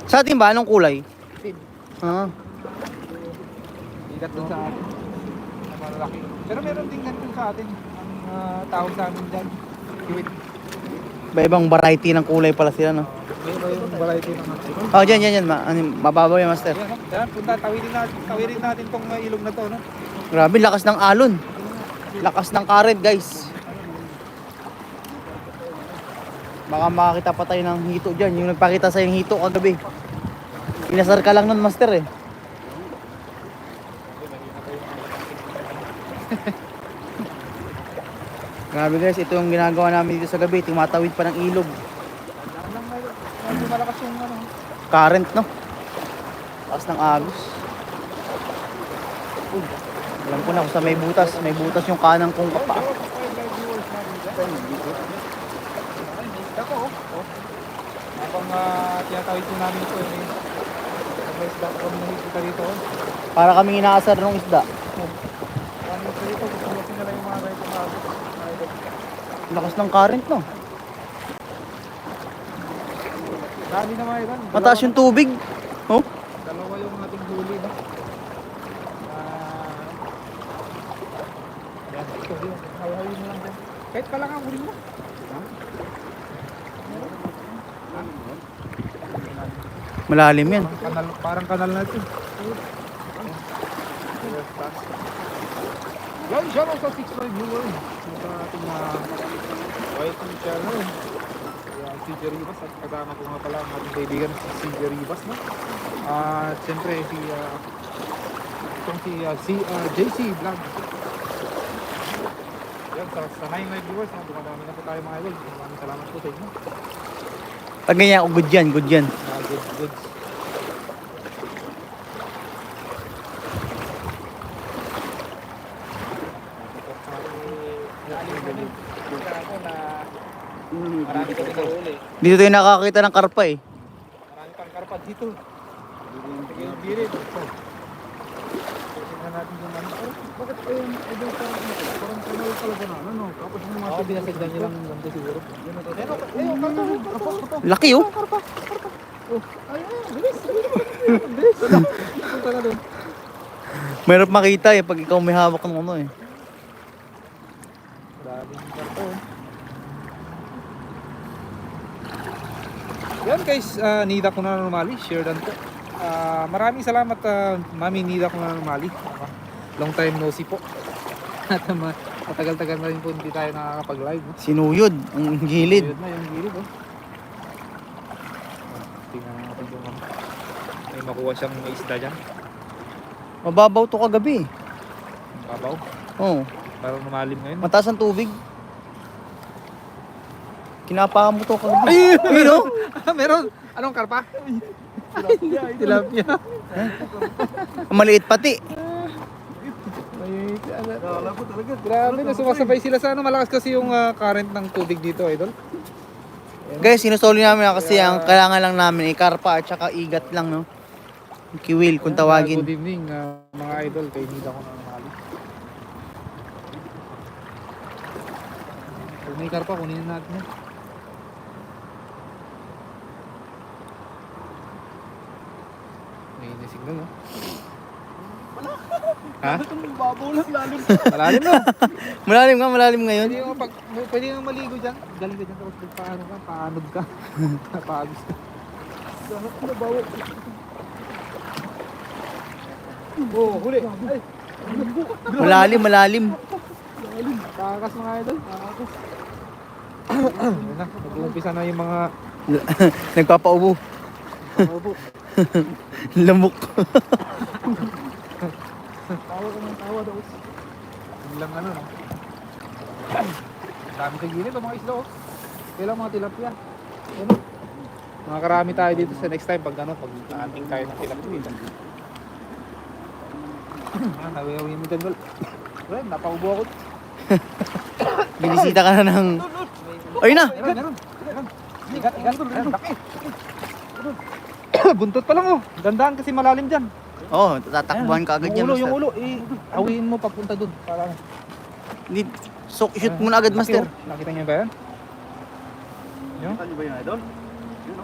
Sa atin ba? Anong kulay? Tin. Ah. Ikat dun sa atin. Na malalaki. Pero meron din ganito sa atin. Ang tawag sa amin dyan. Kiwit. Iba-ibang variety ng kulay pala sila, no? May iba yung variety ng ano. Oh, dyan. Mababaw yan, master. Ayan, no? Ayan, punta, tawirin natin tong ilog na to, no? Grabe, lakas ng alon. Lakas ng current, guys. Baka makakita pa tayo ng hito dyan. Yung nagpakita sa yung hito kagabi. Pinasar ka lang nun, master, eh. Grabe guys, ito yung ginagawa namin dito sa gabi. Tumatawid pa ng ilog. Medyo malakas yung ano. Current, no? Lakas ng agos. Alam ko na kung sa may butas. May butas yung kanang kong kapa. Ako, habang tinatawid ko namin ito, may isda ko kami nakikita dito. Para kaming inaasar ng isda. Kami dito, gusto nila yung mga ganito na agos. Lakas ng current, no? Dami na mga iban. Mataas yung tubig. Oh? Dalawa yung ating huli, no? Yan, ito yun. Hawahin mo lang dyan. Kahit pala nga huli mo. Malalim yan. Parang kanal na ito. Yan, shout out sa 6.5 viewer. Sa ating YT channel. Yan, si Jeribas. At kasama ko nga pala ang ating kaibigan si Jeribas, no? At siyempre si JC Vlog. Yan, sa 9 viewers, dumadami na po tayo mga idol. Maraming salamat po sa inyo. Pag ganyan ako, good yan, good yan. Good. Marami kami nahuli. Dito tayo nakakita ng karpa, eh. Marami pang karpa dito. Yung birit. Tingnan natin yung ano. Bakit yung idol parang kanal talaga na ano? Tapos yung mga binasagdan nilang ganito siguro. Karpa. Laki, oh. Karpa. Oh, ayun, bilis. Bilis. Punta na doon. Mahirap makita, eh, pag ikaw may hawak ng ano, eh. Daming karpa. Yan guys, Nida ko na normally, share dan po. Maraming salamat Mami Nida ko na normally. Long time no see po. At matagal-tagal na rin po hindi tayo nakakapag-live. No? Sinuyod, ang gilid. Ayun na yung gilid. Oh. Tingnan natin kung may makuha siyang may isda dyan. Mababaw to kagabi, eh. Babaw. Oh, Parang lumalim ngayon. mataas ang tubig. Kinapa mo to kagabi. Ayun, oh. Meron! Anong karpa? Tilapia. Ang maliit pati. Grabe na sumasabay sila sa ano. Malakas kasi yung current ng tubig dito, idol. Guys, sinusoli namin kasi ang kailangan lang namin ay karpa at saka igat lang, no? Kiwil kung tawagin. Good evening mga idol. Kay Nida ko na namali. Kung may karpa, kunin natin yan. May signal, no? Ha? Babaw lang lalim. Malalim, no? Malalim ngayon. Pwede yung maligo dyan. Galing ka dyan tapos paano ka? Paanod ka? Paagos ka. Sarap na bawo. Oh, huli. Ay. Malalim. Takas mga idol. Takas. Ayun na, mag-uumpisa na yung mga Nagpapaubo. paubo. Lamok. Tawa ka ng tawa daw. Biglang ano, no? Dami sa gilid, mga isla, oh. Kailang mga tilapia. Ano? Mga karami tayo dito sa next time pag ano, pag naanting tayo ng tilapia. Nawiyawi mo dyan, Dol. Well, napaubo ako. Binisita ka na ng... Ayun na! Meron. Igat. Ayun, laki. Buntot pa lang, oh. Gandaan kasi malalim dyan. Oo, tatakbuhan ka agad yan, Yung master. ulo, awiin mo papunta doon. Para Shoot mo na agad, master. Nakita niyo ba yan? Ano ba yun, idol? Yun, no?